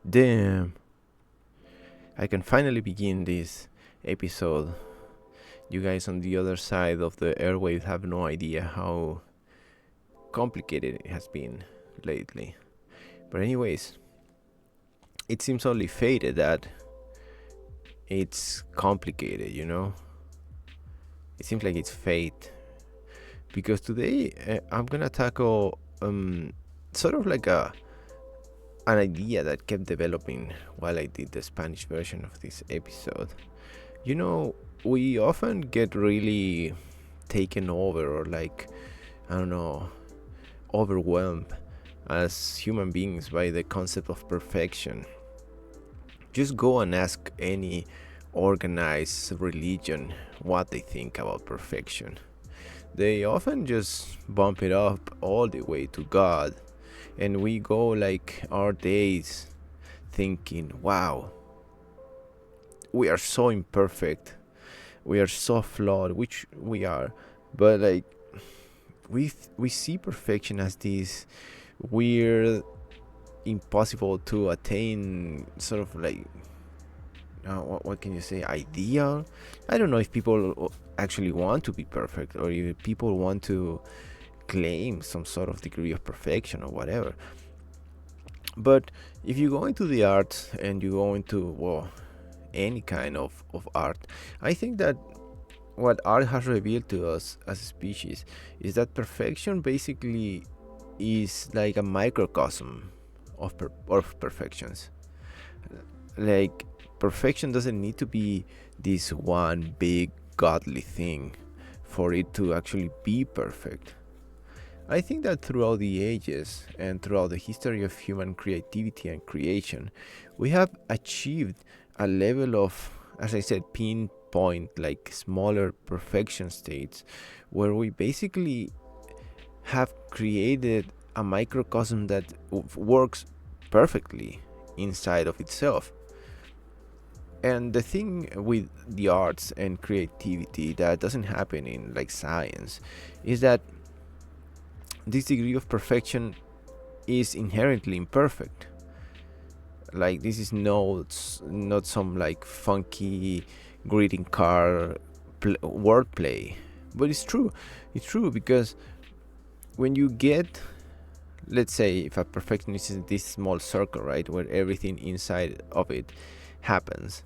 Damn, I can finally begin this episode. You guys on the other side of the airwaves have no idea how complicated it has been lately. But, anyways, it seems only fated that it's complicated, you know? It seems like it's fate. Because today I'm gonna tackle sort of like an idea that kept developing while I did the Spanish version of this episode. You know, we often get really taken over or I don't know, overwhelmed as human beings by the concept of perfection. Just go and ask any organized religion what they think about perfection. They often just bump it up all the way to God, and we go like our days thinking, wow, we are so imperfect, we are so flawed, which we are, but like we see perfection as this weird, impossible to attain sort of like what can you say, ideal. I don't know if people actually want to be perfect or if people want to claim some sort of degree of perfection or whatever. But if you go into the arts and you go into, well, any kind of art, I think that what art has revealed to us as a species is that perfection basically is like a microcosm of perfections. Like, perfection doesn't need to be this one big godly thing for it to actually be perfect. I think that throughout the ages and throughout the history of human creativity and creation, we have achieved a level of, as I said, pinpoint, like smaller perfection states, where we basically have created a microcosm that works perfectly inside of itself. And the thing with the arts and creativity that doesn't happen in like science is that this degree of perfection is inherently imperfect. Like, this is not some like funky greeting card wordplay, but it's true. It's true because when you get, let's say, if a perfectionist is this small circle, right, where everything inside of it happens,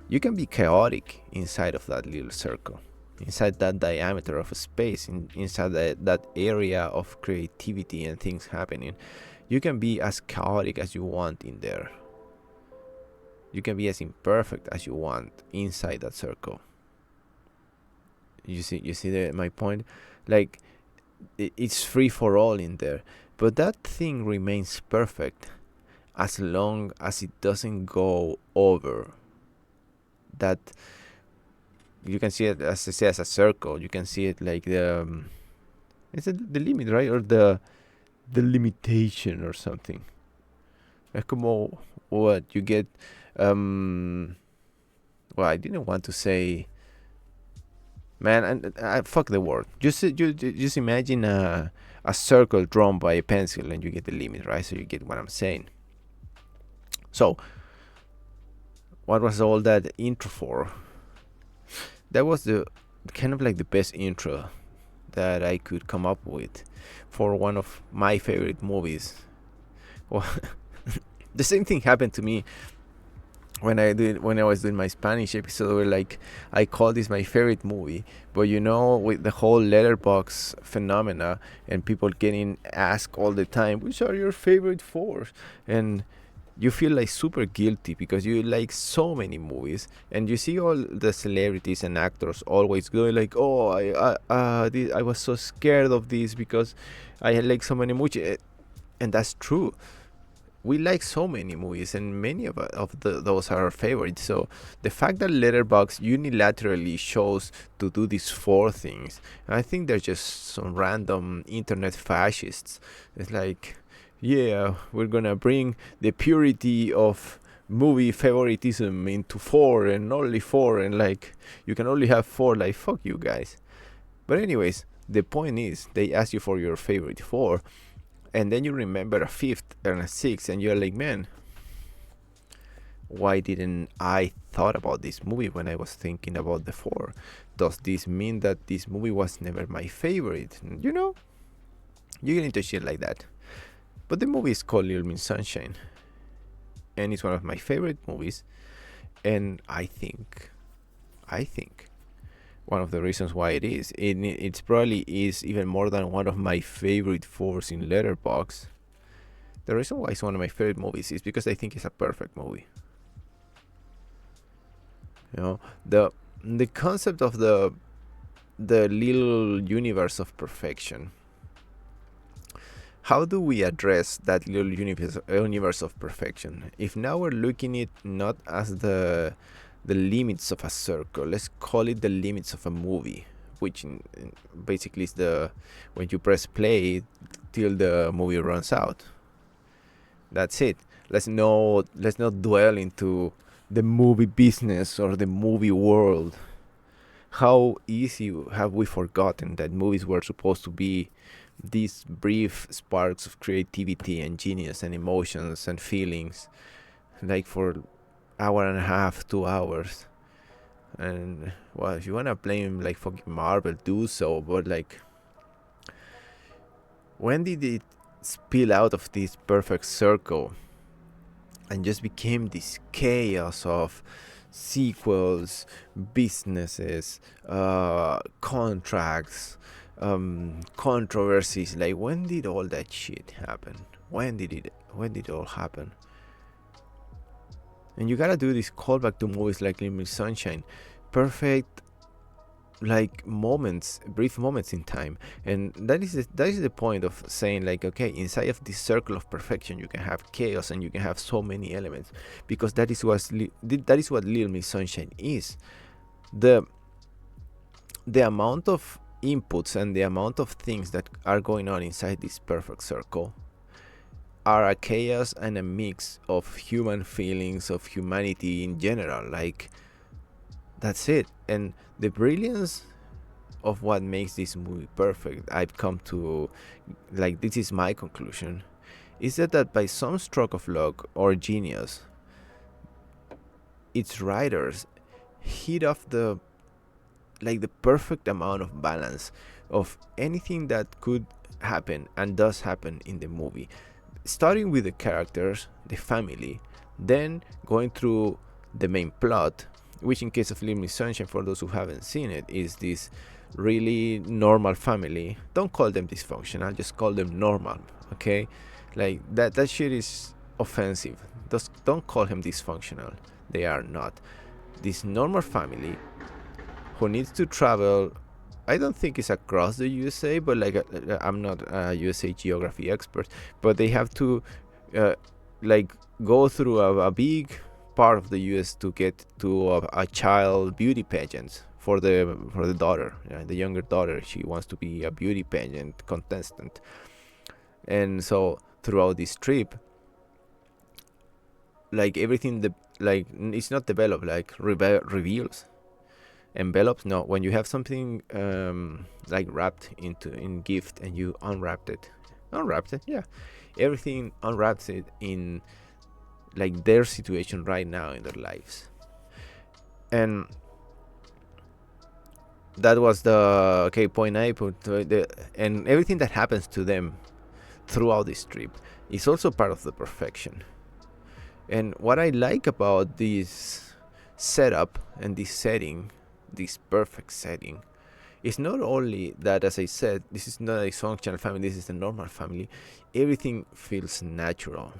you can be chaotic inside of that little circle, inside that diameter of a space, inside that area of creativity and things happening. You can be as chaotic as you want in there. You can be as imperfect as you want inside that circle. You see my point? Like, it's free for all in there, but that thing remains perfect as long as it doesn't go over that. You can see it, as I say, as a circle. You can see it like is it the limit, right, or the limitation or something. Es como what you get. Well, I didn't want to say, man, and I fuck the word. Just imagine a circle drawn by a pencil, and you get the limit, right? So you get what I'm saying. So, what was all that intro for? That was the kind of like the best intro that I could come up with for one of my favorite movies. Well, the same thing happened to me when I was doing my Spanish episode, where like I call this my favorite movie, but with the whole letterbox phenomena and people getting asked all the time, which are your favorite four, and you feel like super guilty because you like so many movies, and you see all the celebrities and actors always going like, oh, I was so scared of this because I like so many movies. And that's true. We like so many movies, and many of those are our favorites. So the fact that Letterboxd unilaterally chose to do these four things, I think they're just some random internet fascists. It's like, yeah, we're gonna bring the purity of movie favoritism into four and only four, and like, you can only have four. Like, fuck you guys. But anyways, the point is, they ask you for your favorite four, and then you remember a fifth and a sixth, and you're like, man, why didn't I thought about this movie when I was thinking about the four? Does this mean that this movie was never my favorite? You get into shit like that. But the movie is called Little Miss Sunshine, and it's one of my favorite movies. And I think one of the reasons why it's probably is even more than one of my favorite fours in Letterboxd. The reason why it's one of my favorite movies is because I think it's a perfect movie. The concept of the little universe of perfection. How do we address that little universe of perfection? If now we're looking at it not as the limits of a circle, let's call it the limits of a movie, which basically is when you press play till the movie runs out. That's it. Let's not dwell into the movie business or the movie world. How easy have we forgotten that movies were supposed to be these brief sparks of creativity and genius and emotions and feelings, like for hour and a half, 2 hours. And well, if you wanna blame like fucking Marvel, do so, but like, when did it spill out of this perfect circle and just became this chaos of sequels, businesses, contracts, controversies? Like, when did all that shit happen? When did it all happen? And you gotta do this callback to movies like Little Miss Sunshine. Perfect, like, brief moments in time. And that is the point of saying, like, okay, inside of this circle of perfection you can have chaos and you can have so many elements, because that is what Little Miss Sunshine is. The amount of inputs and the amount of things that are going on inside this perfect circle are a chaos and a mix of human feelings, of humanity in general. Like, that's it. And the brilliance of what makes this movie perfect, I've come to, like, this is my conclusion, is that by some stroke of luck or genius, its writers hit off the perfect amount of balance of anything that could happen and does happen in the movie, starting with the characters, the family, then going through the main plot, which in case of Little Miss Sunshine, for those who haven't seen it, is this really normal family. Don't call them dysfunctional, just call them normal, okay? Like, that shit is offensive. Don't call him dysfunctional. They are not. This normal family who needs to travel, I don't think it's across the USA, but like, I'm not a USA geography expert, but they have to go through a big part of the US to get to a child beauty pageant for the daughter, the younger daughter. She wants to be a beauty pageant contestant. And so throughout this trip, like, everything it's not developed, like reveals, envelopes. No, when you have something like wrapped in gift and you unwrapped it, yeah, everything unwraps it in like their situation right now in their lives. And that was the point I put. And everything that happens to them throughout this trip is also part of the perfection. And what I like about this setup and this setting, this perfect setting, is not only that, as I said, this is not a dysfunctional family, this is a normal family. Everything feels natural.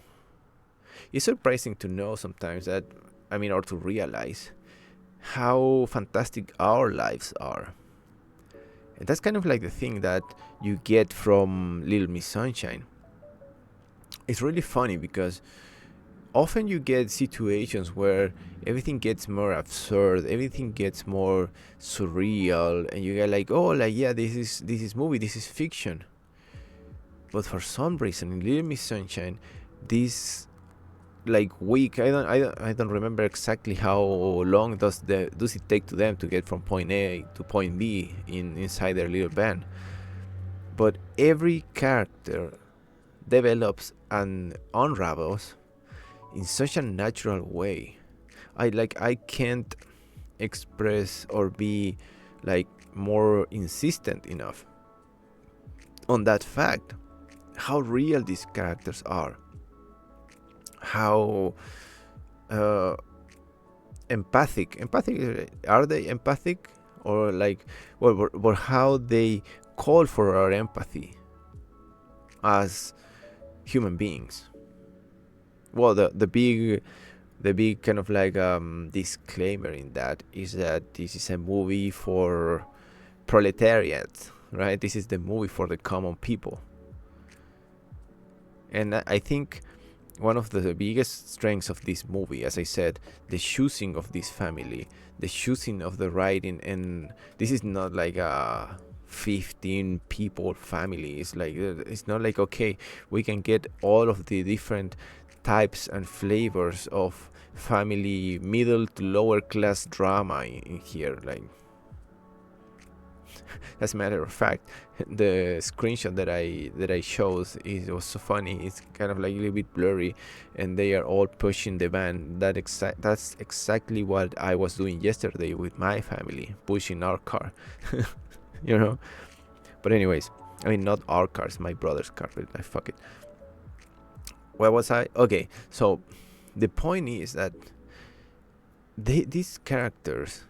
It's surprising to know sometimes that, or to realize how fantastic our lives are. And that's kind of like the thing that you get from Little Miss Sunshine. It's really funny because often you get situations where everything gets more absurd, everything gets more surreal, and you get like, oh, like, yeah, this is movie, this is fiction. But for some reason in Little Miss Sunshine, this week, I don't remember exactly how long does it take to them to get from point A to point B inside their little van. But every character develops and unravels in such a natural way I can't express or be like more insistent enough on that fact, how real these characters are, how uh, empathic are they empathic, or like, or how they call for our empathy as human beings. Well, the big kind of like disclaimer in that is that this is a movie for proletariat, right? This is the movie for the common people. And I think one of the biggest strengths of this movie, as I said, the choosing of this family, the choosing of the writing, and this is not like a 15 people family. It's not like, okay, we can get all of the different types and flavors of family, middle to lower class drama in here. Like, as a matter of fact, the screenshot that I showed, it was so funny. It's kind of like a little bit blurry, and they are all pushing the van. That's exactly what I was doing yesterday with my family, pushing our car. you know. But anyways, I mean, not our cars, my brother's car. But I fuck it. Where was I? Okay, so the point is that these characters,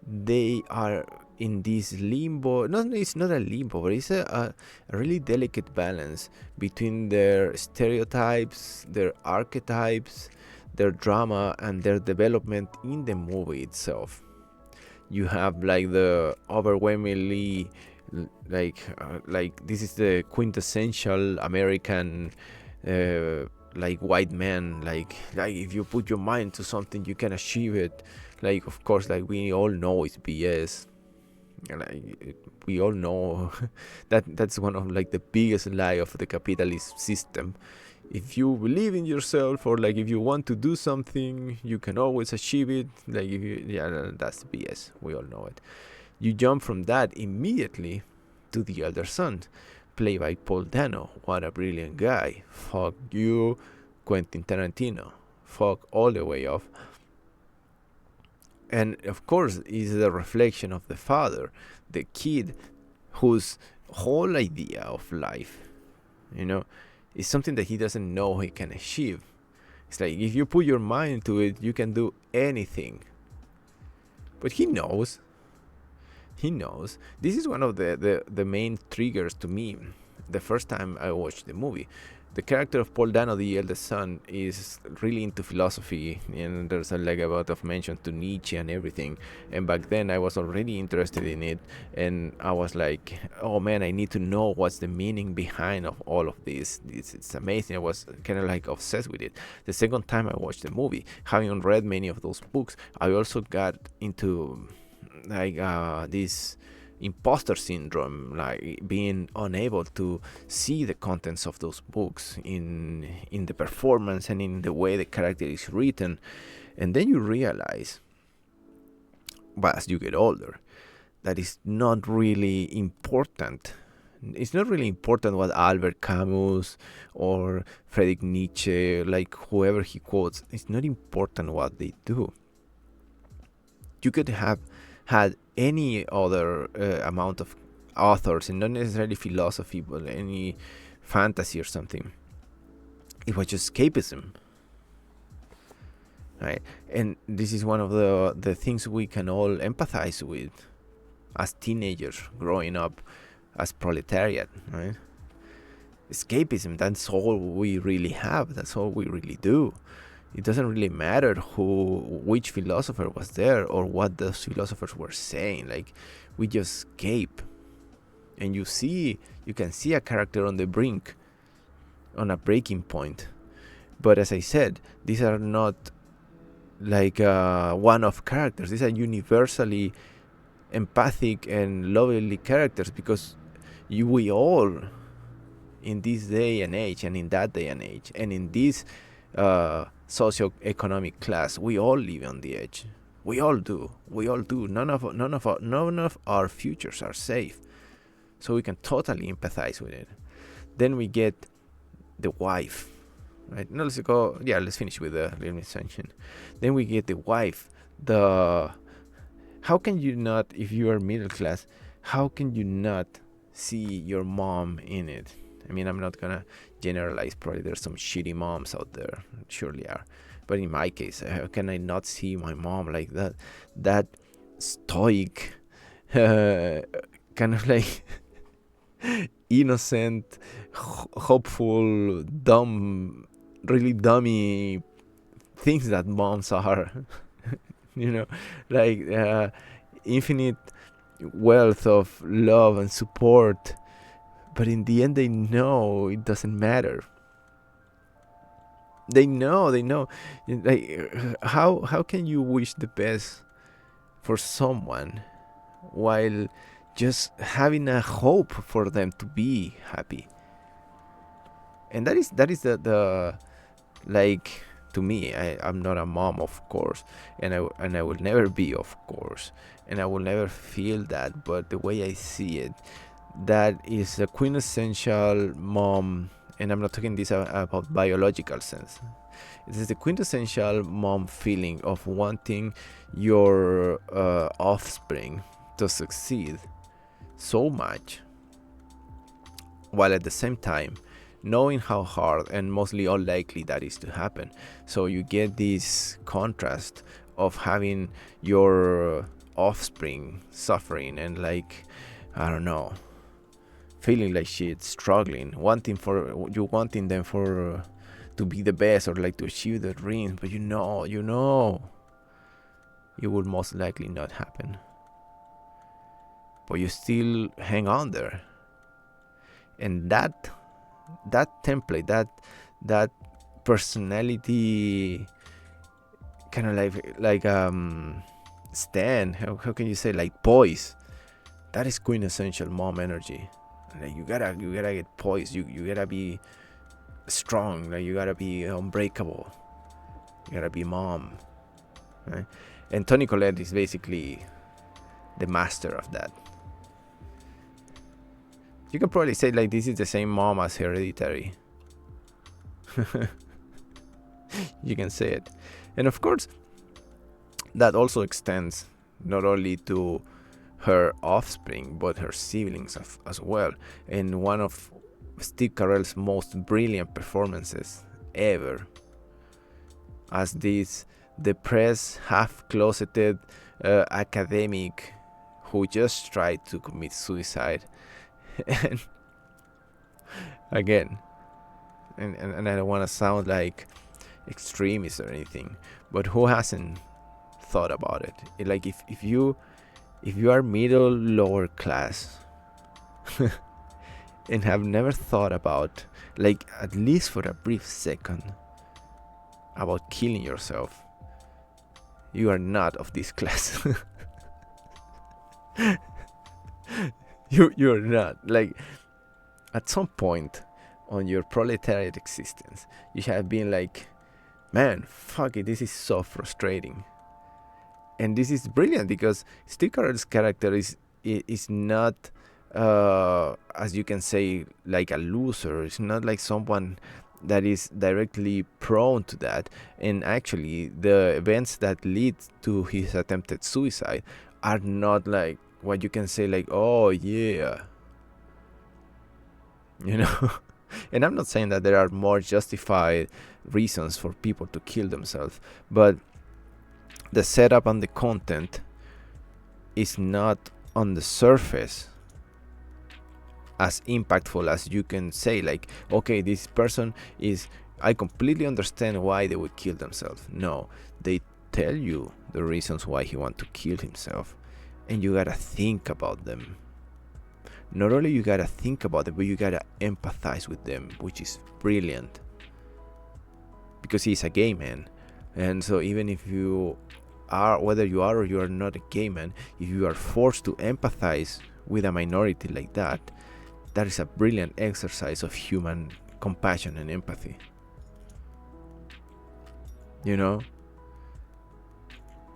they are in this limbo. No, it's not a limbo, but it's a really delicate balance between their stereotypes, their archetypes, their drama, and their development in the movie itself. You have like the overwhelmingly like this is the quintessential American like white man, like if you put your mind to something you can achieve it. Like, of course, like we all know it's BS. And like, we all know that's one of like the biggest lie of the capitalist system. If you believe in yourself, or like if you want to do something, you can always achieve it. Like, that's BS. We all know it. You jump from that immediately to the elder son, played by Paul Dano. What a brilliant guy. Fuck you, Quentin Tarantino. Fuck all the way off. And of course, is the reflection of the father, the kid, whose whole idea of life, is something that he doesn't know he can achieve. It's like, if you put your mind to it, you can do anything. But he knows. This is one of the main triggers to me the first time I watched the movie. The character of Paul Dano, the eldest son, is really into philosophy, and there's a lot of mention to Nietzsche and everything. And back then I was already interested in it, and I was like, oh man, I need to know what's the meaning behind of all of this. It's amazing. I was kind of like obsessed with it. The second time I watched the movie, having read many of those books, I also got into like this imposter syndrome, like being unable to see the contents of those books in the performance and in the way the character is written. And then you realize, but as you get older, that it's not really important. It's not really important what Albert Camus or Friedrich Nietzsche, like whoever he quotes, it's not important what they do. You could have had any other amount of authors, and not necessarily philosophy, but any fantasy or something. It was just escapism, right? And this is one of the things we can all empathize with as teenagers growing up as proletariat, right? Escapism, that's all we really have. That's all we really do. It doesn't really matter which philosopher was there or what those philosophers were saying. Like, we just escape. And you can see a character on the brink, on a breaking point. But as I said, these are not like one-off characters. These are universally empathic and lovely characters, because we all, in this day and age, and in that day and age, and in this socioeconomic class, we all live on the edge. We all do. None of our futures are safe, so we can totally empathize with it. Then we get the wife, right? No, let's go. Yeah, let's finish with the limit sanction. Then we get the wife. The how can you not, if you are middle class, how can you not see your mom in it? I mean, I'm not gonna generalize. Probably there's some shitty moms out there. Surely are. But in my case, how can I not see my mom like that? That stoic, kind of like innocent, hopeful, dumb, really dummy things that moms are. you know, like infinite wealth of love and support, but in the end they know it doesn't matter. They know, like how can you wish the best for someone while just having a hope for them to be happy? And that is the like, to me, I'm not a mom, of course, and I will never be, of course, and I will never feel that. But the way I see it, that is a quintessential mom, and I'm not talking this about biological sense. It is the quintessential mom feeling of wanting your offspring to succeed so much, while at the same time knowing how hard and mostly unlikely that is to happen. So you get this contrast of having your offspring suffering and, like, I don't know, feeling like shit, struggling, wanting them for to be the best, or like to achieve the dreams, but you know it will most likely not happen, but you still hang on there. And that template, that personality, kind of like stand, how can you say, like poise, that is quintessential mom energy. Like you gotta get poised, you gotta be strong, like you gotta be unbreakable, you gotta be mom, right? And Toni Collette is basically the master of that. You can probably say, like, this is the same mom as Hereditary. You can say it. And of course, that also extends not only to her offspring, but her siblings as well. And one of Steve Carell's most brilliant performances ever, as this depressed, half-closeted academic who just tried to commit suicide. And again, and I don't want to sound like extremist or anything, but who hasn't thought about it? Like if you are middle lower class and have never thought about, like, at least for a brief second, about killing yourself, you are not of this class. You're not. Like, at some point on your proletariat existence, you have been like, man, fuck it, this is so frustrating. And this is brilliant because Steve Carell's character is not, as you can say, like a loser. It's not like someone that is directly prone to that. And actually, the events that lead to his attempted suicide are not like what you can say, like, oh yeah, you know. And I'm not saying that there are more justified reasons for people to kill themselves, but the setup and the content is not on the surface as impactful as you can say, like, okay, this person is, I completely understand why they would kill themselves. No, they tell you the reasons why he wants to kill himself, and you gotta think about them. Not only you gotta think about them, but you gotta empathize with them, which is brilliant, because he's a gay man. And so even if you are, whether you are or you are not a gay man, if you are forced to empathize with a minority like that, that is a brilliant exercise of human compassion and empathy, you know.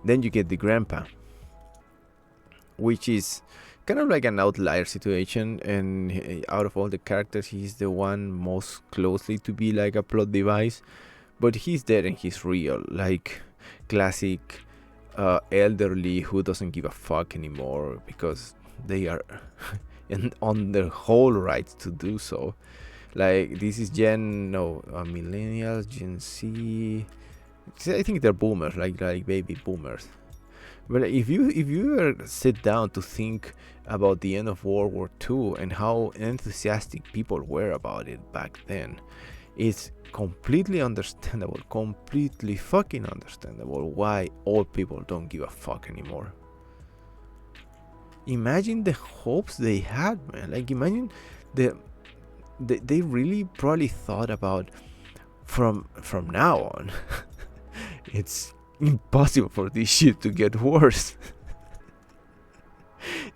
Then you get the grandpa, which is kind of like an outlier situation, and out of all the characters, he's the one most closely to be like a plot device. But he's there and he's real, like classic elderly who doesn't give a fuck anymore because they are on their whole rights to do so. Like this is millennials, Gen Z. I think they're boomers, like baby boomers. But if you ever sit down to think about the end of World War II and how enthusiastic people were about it back then, it's completely understandable, completely fucking understandable why old people don't give a fuck anymore. Imagine the hopes they had, man. Like imagine they really probably thought about from now on. It's impossible for this shit to get worse.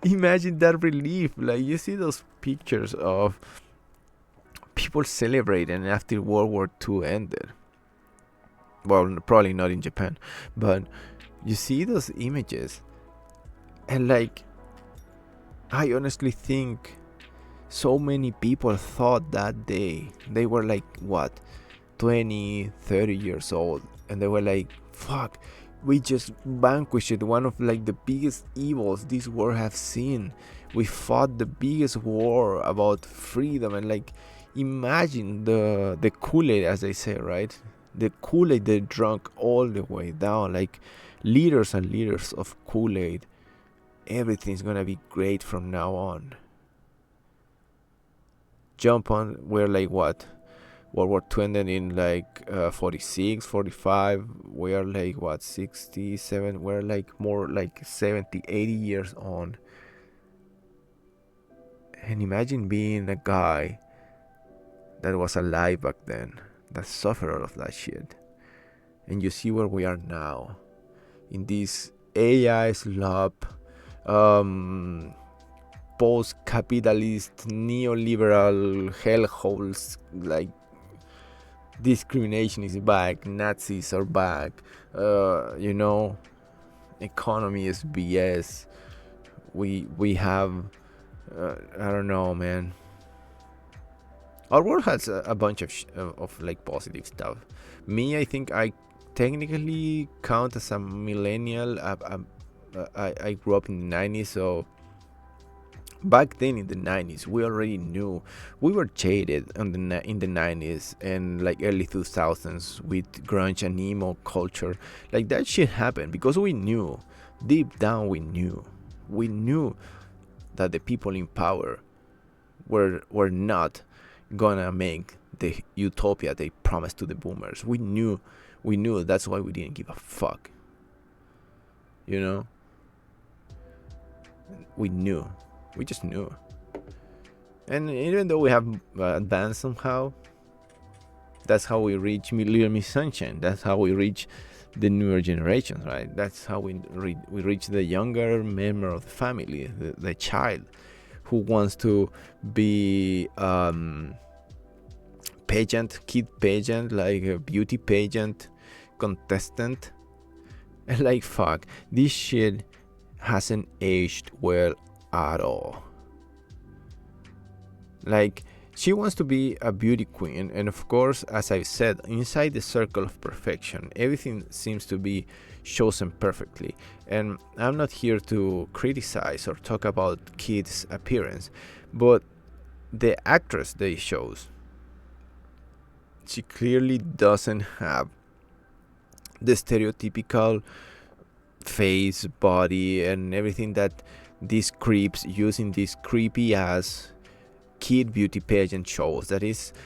Imagine that relief. Like you see those pictures of people celebrating after World War II ended. Well, probably not in Japan, but you see those images, and like, I honestly think so many people thought that day they were like, what, 20, 30 years old, and they were like, fuck, we just vanquished one of like the biggest evils this world have seen. We fought the biggest war about freedom, and like, imagine the Kool-Aid, as they say, right? The Kool-Aid they drunk all the way down, like liters and liters of Kool-Aid. Everything's gonna be great from now on. Jump on, we're like what? World War II ended in like 46, 45. We are like what, 67? We're like more like 70, 80 years on. And imagine being a guy that was alive back then, that suffered all of that shit. And you see where we are now, in this AI slop, post-capitalist, neoliberal hellholes. Like, discrimination is back, Nazis are back, economy is BS. We have, I don't know, man. Our world has a bunch of like positive stuff. Me, I think I technically count as a millennial. I grew up in the 90s, so back then in the 90s we already knew. We were jaded in the 90s and like early 2000s with grunge and emo culture. Like that shit happened because we knew, deep down we knew that the people in power were not gonna make the utopia they promised to the boomers. We knew. That's why we didn't give a fuck. We just knew. And even though we have advanced somehow, that's how we reach Little Miss Sunshine. That's how we reach the newer generations, right? That's how we reach the younger member of the family, the child who wants to be kid pageant, like a beauty pageant contestant. And like, fuck, this shit hasn't aged well at all. Like, she wants to be a beauty queen, and of course, as I said, inside the circle of perfection, everything seems to be chosen perfectly. And I'm not here to criticize or talk about kids' appearance, but the actress they chose, she clearly doesn't have the stereotypical face, body, and everything that these creeps use in these creepy ass kid beauty pageant shows. This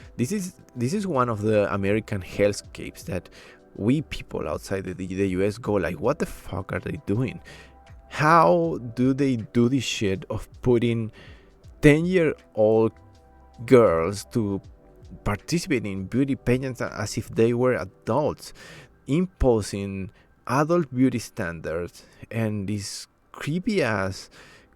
is one of the American hellscapes that we people outside the US go like, what the fuck are they doing? How do they do this shit of putting 10-year-old girls to participate in beauty pageants as if they were adults, imposing adult beauty standards and this creepy ass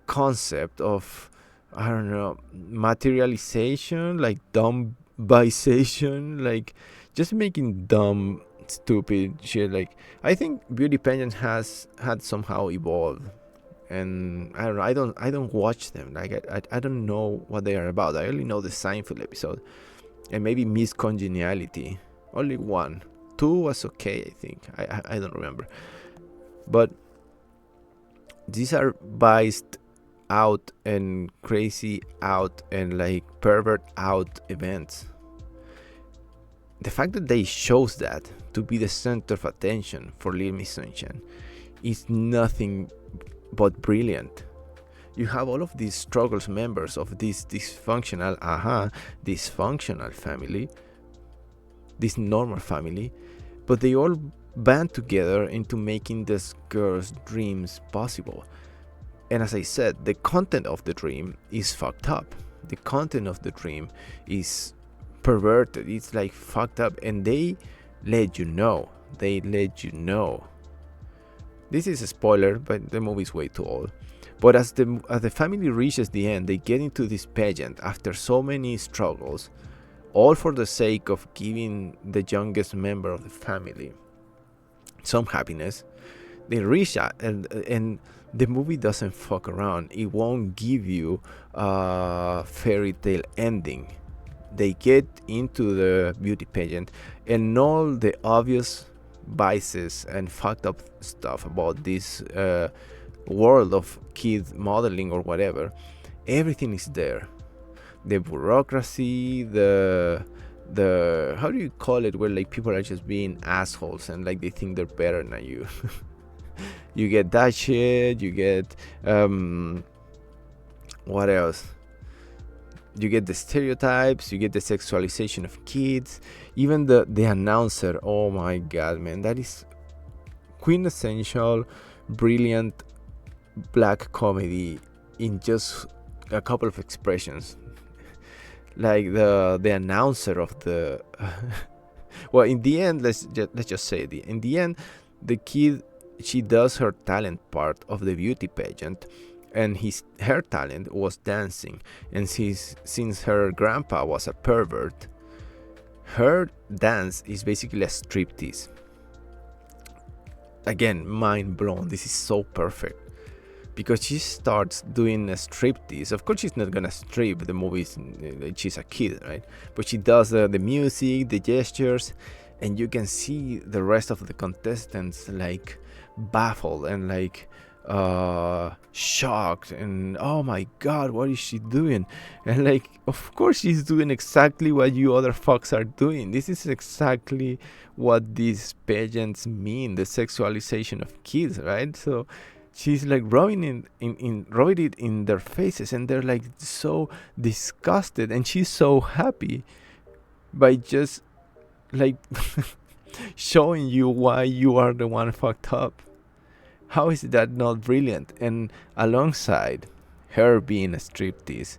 concept of, I don't know, materialization, like dumb bisation, like just making dumb, stupid shit. Like, I think beauty pageant had somehow evolved, and I don't know, I don't watch them. Like I don't know what they are about. I only know the Seinfeld episode and maybe Miss Congeniality. Only one. Two was okay, I think. I don't remember. But these are biased out and crazy out and like pervert out events. The fact that they chose that to be the center of attention for Little Miss Sunshine is nothing but brilliant. You have all of these struggles members of this dysfunctional family, this normal family, but they all band together into making this girl's dreams possible. And as I said, the content of the dream is fucked up. The content of the dream is perverted. It's like fucked up, and they let you know. This is a spoiler, but the movie's way too old. But as the family reaches the end, they get into this pageant after so many struggles, all for the sake of giving the youngest member of the family some happiness. They reach out, and the movie doesn't fuck around. It won't give you a fairy tale ending. They get into the beauty pageant, and all the obvious biases and fucked up stuff about this world of kid modeling or whatever, everything is there. The bureaucracy, the how do you call it, where like people are just being assholes and like they think they're better than you. You get that shit. You get what else? You get the stereotypes. You get the sexualization of kids. Even the announcer. Oh my god, man, that is quintessential brilliant black comedy in just a couple of expressions. Like the announcer of the well, in the end, let's just say in the end, the kid, she does her talent part of the beauty pageant, and her talent was dancing. And since her grandpa was a pervert, her dance is basically a striptease. Again, mind blown. This is so perfect. Because she starts doing a striptease. Of course, she's not gonna strip. The movie is, she's a kid, right? But she does the music, the gestures, and you can see the rest of the contestants like baffled and like shocked, and oh my god, what is she doing? And like, of course, she's doing exactly what you other fucks are doing. This is exactly what these pageants mean, the sexualization of kids, right? So she's like rubbing it in their faces, and they're like so disgusted, and she's so happy by just like showing you why you are the one fucked up. How is that not brilliant? And alongside her being a striptease,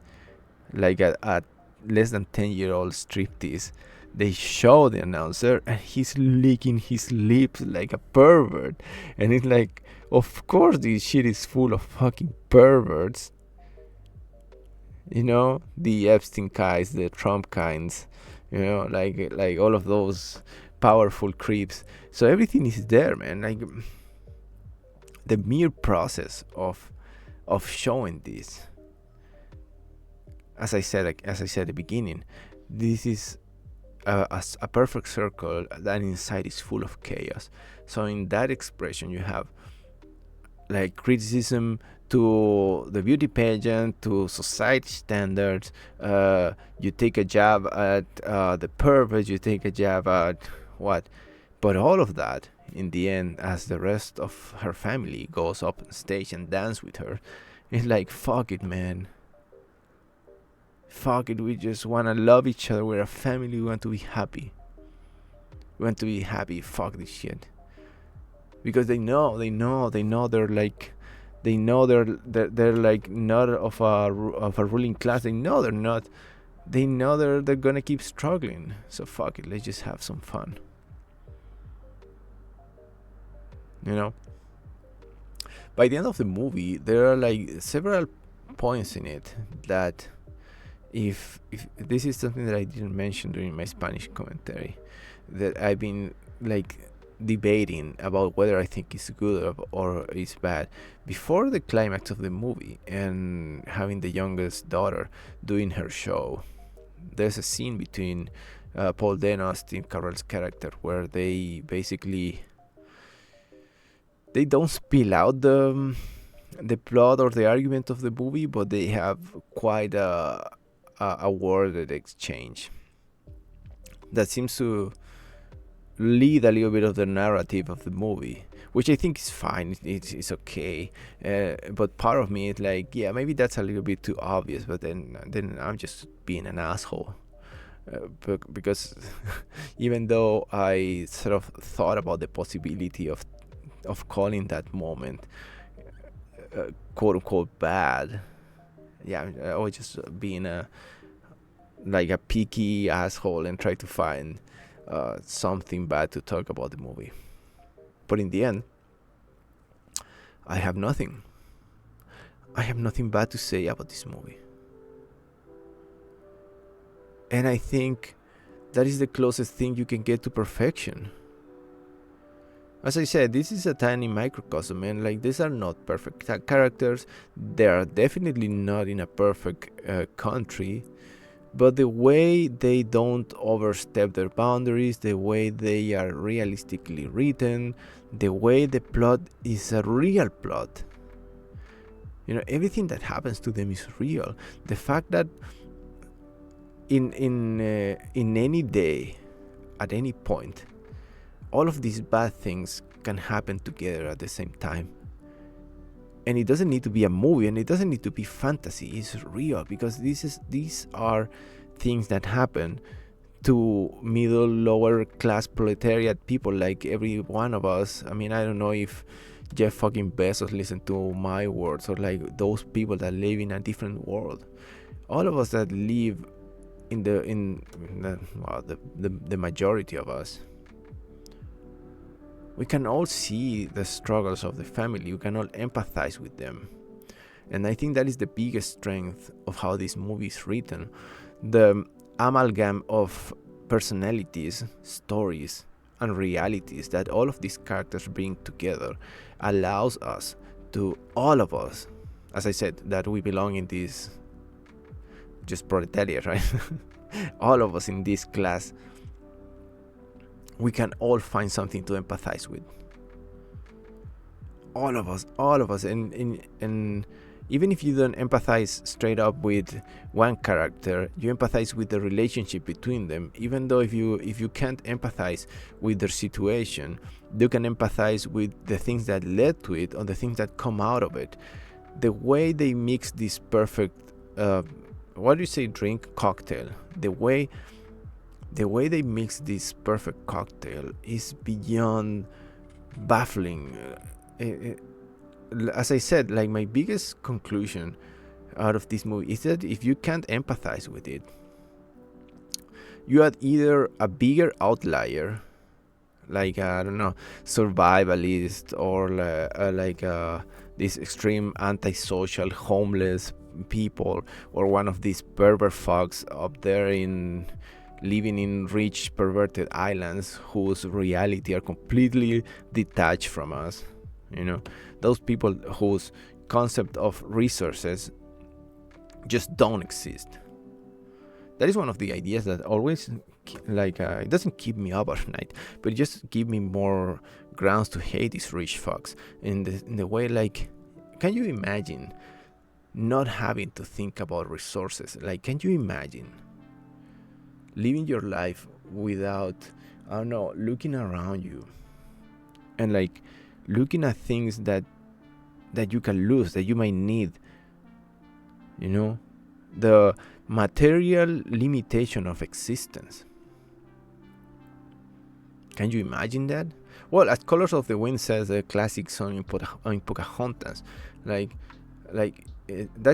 like a less than 10-year-old striptease, they show the announcer and he's licking his lips like a pervert. And it's like, of course this shit is full of fucking perverts. You know, the Epstein kinds, the Trump kinds, you know, like all of those powerful creeps. So everything is there, man. Like the mere process of showing this, as I said at the beginning, this is a perfect circle that inside is full of chaos. So in that expression you have like criticism to the beauty pageant, to society standards, you take a jab at the pervert, you take a jab at what, but all of that in the end, as the rest of her family goes up on stage and dance with her, it's like, fuck it, man. Fuck it, we just want to love each other. We're a family. We want to be happy. Fuck this shit. Because they know they're like, they're like not of a ruling class. They know they're not. They know they're gonna keep struggling. So fuck it, let's just have some fun. You know. By the end of the movie, there are like several points in it that, if this is something that I didn't mention during my Spanish commentary, that I've been like debating about whether I think it's good or it's bad before the climax of the movie, and having the youngest daughter doing her show. There's a scene between Paul Dano, Steve Carell's character, where they basically they don't spill out the plot or the argument of the movie, but they have quite a worded exchange that seems to lead a little bit of the narrative of the movie, which I think is fine. It's okay, but part of me is like, yeah, maybe that's a little bit too obvious. But then I'm just being an asshole, because even though I sort of thought about the possibility of calling that moment quote unquote bad, yeah, I was just being a picky asshole and try to find something bad to talk about the movie. But in the end, I have nothing bad to say about this movie. And I think that is the closest thing you can get to perfection. As I said, this is a tiny microcosm, and these are not perfect characters. They are definitely not in a perfect country, but the way they don't overstep their boundaries, the way they are realistically written, the way the plot is a real plot. Everything that happens to them is real. The fact that in any day, at any point, all of these bad things can happen together at the same time. And it doesn't need to be a movie, and it doesn't need to be fantasy. It's real, because these are things that happen to middle, lower class proletariat people like every one of us. I mean, I don't know if Jeff fucking Bezos listened to my words, or those people that live in a different world. All of us that live in the majority of us, we can all see the struggles of the family. We can all empathize with them. And I think that is the biggest strength of how this movie is written. The amalgam of personalities, stories, and realities that all of these characters bring together allows us to, all of us, as I said, that we belong in this just proletariat, right? All of us in this class, we can all find something to empathize with. All of us, and even if you don't empathize straight up with one character, you empathize with the relationship between them. Even though if you can't empathize with their situation, you can empathize with the things that led to it, or the things that come out of it. The way they mix this perfect drink cocktail, the way they mix this perfect cocktail is beyond baffling. As I said, my biggest conclusion out of this movie is that if you can't empathize with it, you are either a bigger outlier, I don't know, survivalist, or this extreme antisocial homeless people, or one of these pervert fucks up there living in rich perverted islands whose reality are completely detached from us. Those people whose concept of resources just don't exist. That is one of the ideas that always it doesn't keep me up at night, but it just give me more grounds to hate these rich fucks in the way, can you imagine not having to think about resources? Can you imagine living your life without, I don't know, looking around you and looking at things that you can lose, that you might need? The material limitation of existence. Can you imagine that? Well, as Colors of the Wind says, the classic song in Pocahontas, that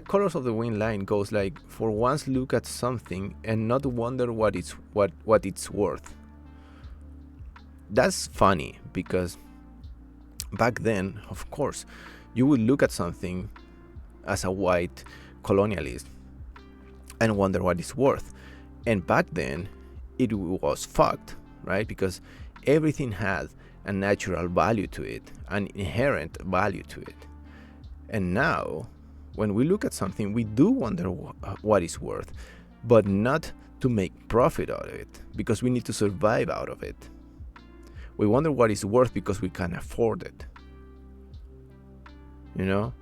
Colors of the Wind line goes for once look at something and not wonder what it's worth. That's funny, because back then, of course, you would look at something as a white colonialist and wonder what it's worth. And back then, it was fucked, right? Because everything had a natural value to it, an inherent value to it. And now, when we look at something, we do wonder what it's worth, but not to make profit out of it, because we need to survive out of it. We wonder what it's worth because we can afford it. You know?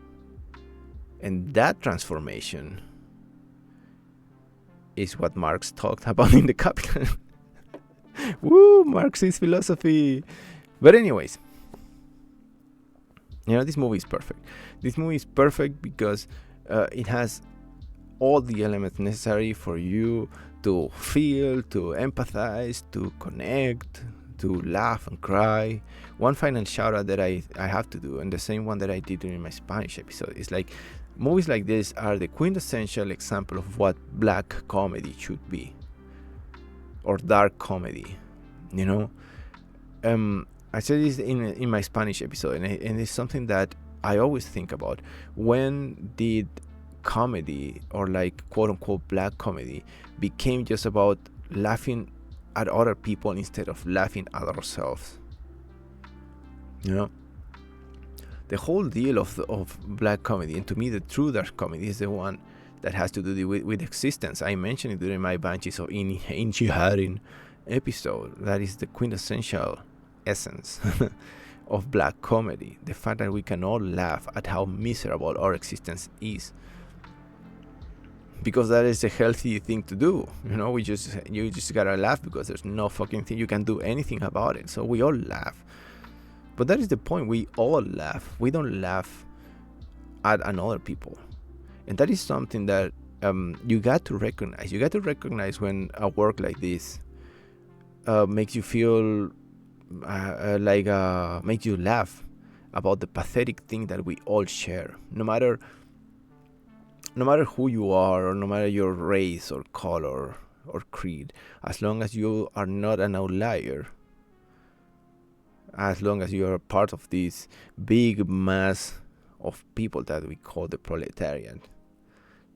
And that transformation is what Marx talked about in The Capital. Woo, Marxist philosophy. But anyways, this movie is perfect. This movie is perfect because it has all the elements necessary for you to feel, to empathize, to connect, to laugh and cry. One final shout out that I have to do, and the same one that I did during my Spanish episode, is like, movies like this are the quintessential example of what black comedy should be, or dark comedy. I said this in my Spanish episode, and it's something that I always think about. When did comedy, or like quote unquote black comedy, became just about laughing at other people instead of laughing at ourselves? The whole deal of black comedy, and to me the true dark comedy, is the one that has to do with existence. I mentioned it during my Banshees of Inisherin episode. That is the quintessential essence of black comedy. The fact that we can all laugh at how miserable our existence is, because that is a healthy thing to do. You just gotta laugh, because there's no fucking thing you can do anything about it. So we all laugh. But that is the point. We all laugh. We don't laugh at another people. And that is something that you got to recognize. You got to recognize when a work like this makes you feel makes you laugh about the pathetic thing that we all share. No matter who you are, or no matter your race or color or creed, as long as you are not an outlier, as long as you are part of this big mass of people that we call the proletariat,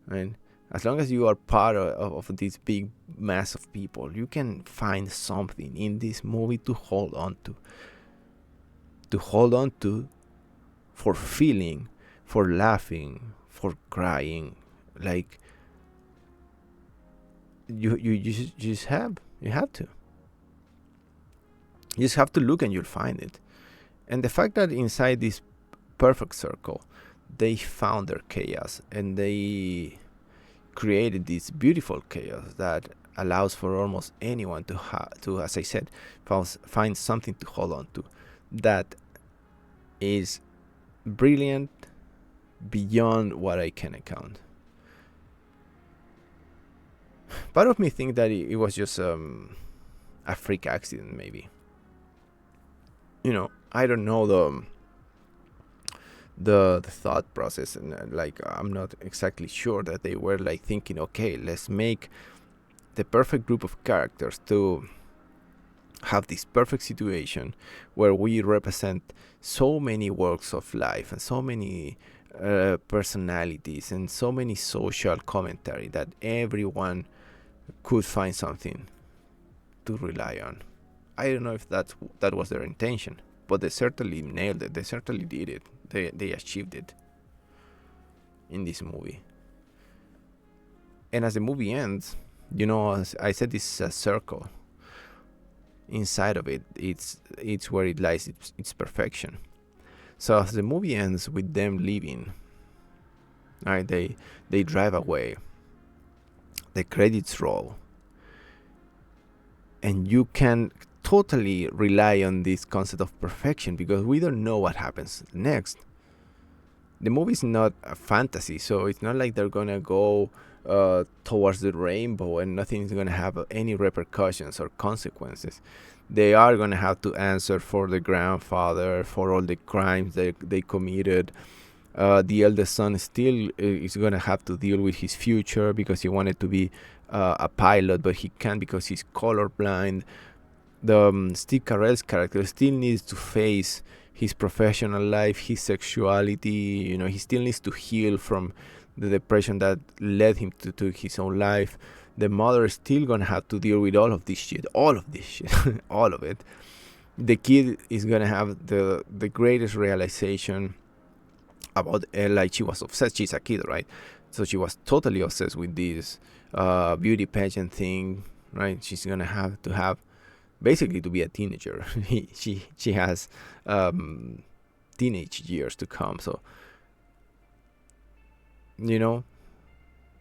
right? As long as you are part of this big mass of people, you can find something in this movie to hold on to, for feeling, for laughing, for crying. Like, you have to. You just have to look and you'll find it. And the fact that inside this perfect circle, they found their chaos, and they created this beautiful chaos that allows for almost anyone to, as I said, find something to hold on to. That is brilliant beyond what I can account. Part of me thinks that it was just a freak accident, maybe. I don't know the thought process, and I'm not exactly sure that they were thinking, okay, let's make the perfect group of characters to have this perfect situation where we represent so many walks of life and so many personalities and so many social commentary that everyone could find something to rely on. I don't know if that was their intention, but they certainly nailed it. They certainly did it. They achieved it in this movie. And as the movie ends, as I said, this is a circle. Inside of it, it's where it lies its perfection. So as the movie ends with them leaving, right? They drive away. The credits roll, and you can totally rely on this concept of perfection, because we don't know what happens next. The movie is not a fantasy, so it's not like they're gonna go towards the rainbow and nothing is gonna have any repercussions or consequences. They are gonna have to answer for the grandfather, for all the crimes they committed. The eldest son still is gonna have to deal with his future, because he wanted to be a pilot, but he can't because he's colorblind. The Steve Carell's character still needs to face his professional life, his sexuality. He still needs to heal from the depression that led him to his own life. The mother is still gonna have to deal with all of this shit, all of it. the kid is gonna have the greatest realization about like she was obsessed. She's a kid, right? So she was totally obsessed with this beauty pageant thing, right? She's gonna have basically to be a teenager. She has teenage years to come. So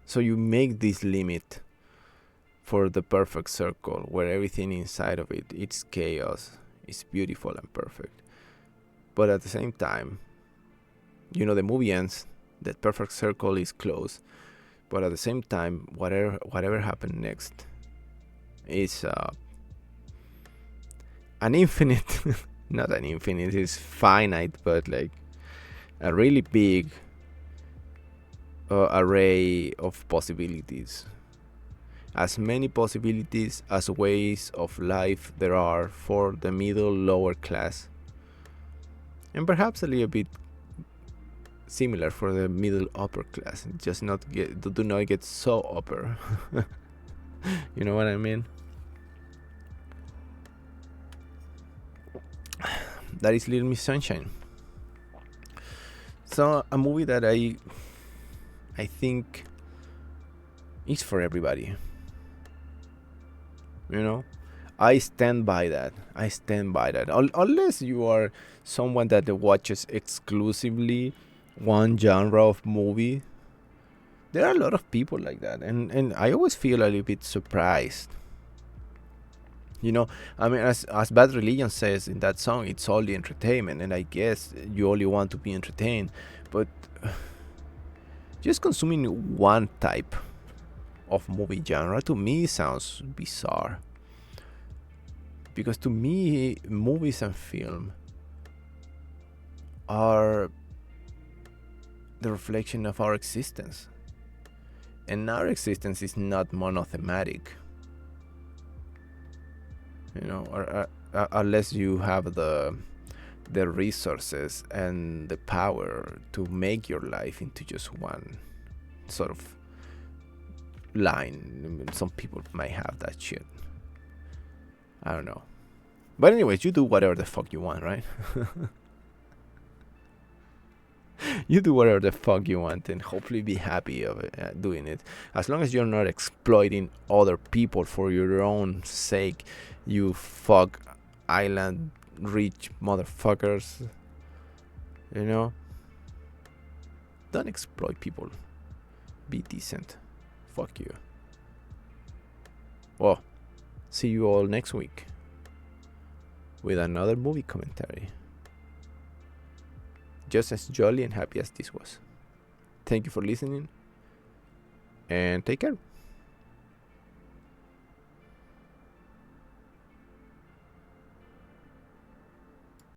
so you make this limit for the perfect circle where everything inside of it's chaos, it's beautiful and perfect. But at the same time, the movie ends, that perfect circle is closed. But at the same time, whatever happened next is an infinite, not an infinite, it's finite, but like a really big array of possibilities. As many possibilities as ways of life there are for the middle lower class, and perhaps a little bit similar for the middle upper class. Just do not get so upper. You know what I mean? That is Little Miss Sunshine. So a movie that I think is for everybody. I stand by that. Unless you are someone that watches exclusively one genre of movie. There are a lot of people like that, and I always feel a little bit surprised. As Bad Religion says in that song, it's all the entertainment, and I guess you only want to be entertained, but just consuming one type of movie genre to me sounds bizarre. Because to me, movies and film are the reflection of our existence. And our existence is not monothematic. Unless you have the resources and the power to make your life into just one sort of line. Some people might have that shit. I don't know. But anyways, you do whatever the fuck you want, right? You do whatever the fuck you want and hopefully be happy of it, doing it. As long as you're not exploiting other people for your own sake, you fuck island rich motherfuckers. Don't exploit people. Be decent. Fuck you. Well, see you all next week with another movie commentary. Just as jolly and happy as this was. Thank you for listening, and take care.